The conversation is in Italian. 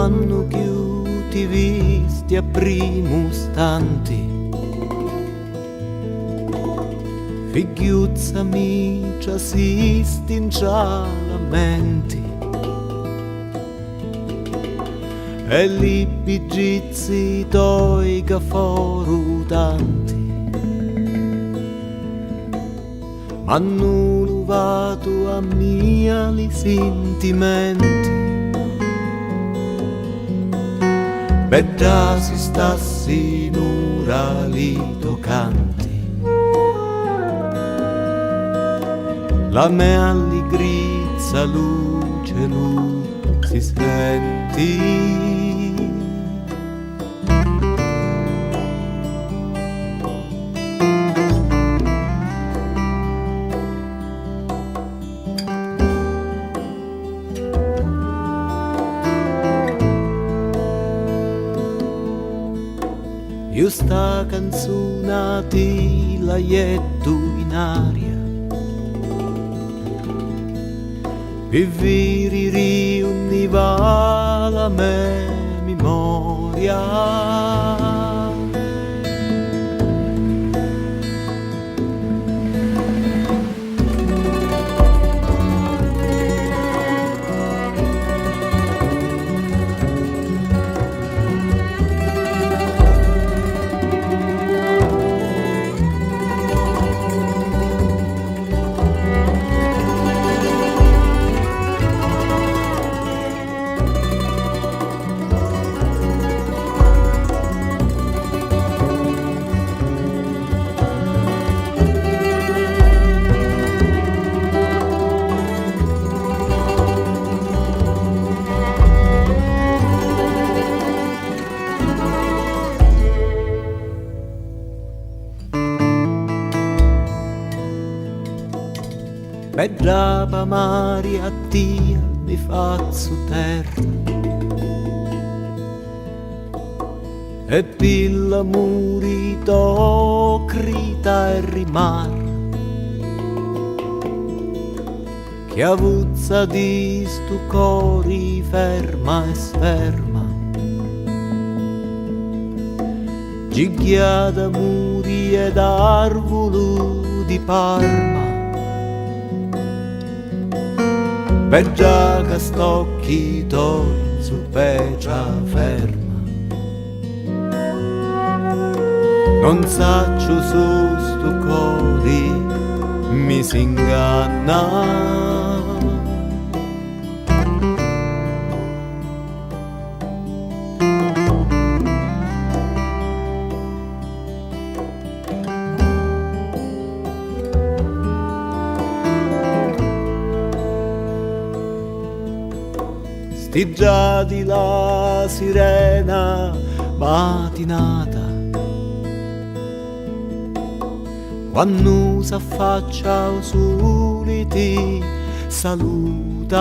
quando più ti visti a primo istanti, figliuzza micia si stingialamenti e li pigizi toi che foru tanti m'hanno rubato a mia li sentimenti. Bella si stassi in ora li toccanti, la mia allegrizia luce si senti. Io sta canzone ti la jetto in aria, vivere riuniva la mia memoria. Per brava Maria Dio mi faccio terra e pilla murito crita e rimar che avuzza di stu cori ferma e sferma gighiada muri ed arvulu di Parma. Per già che stocchi toi su pegia ferma, non saccio su stu cori mi si inganna. Sti già di la sirena matinata, quando s'affaccia o soli ti saluta.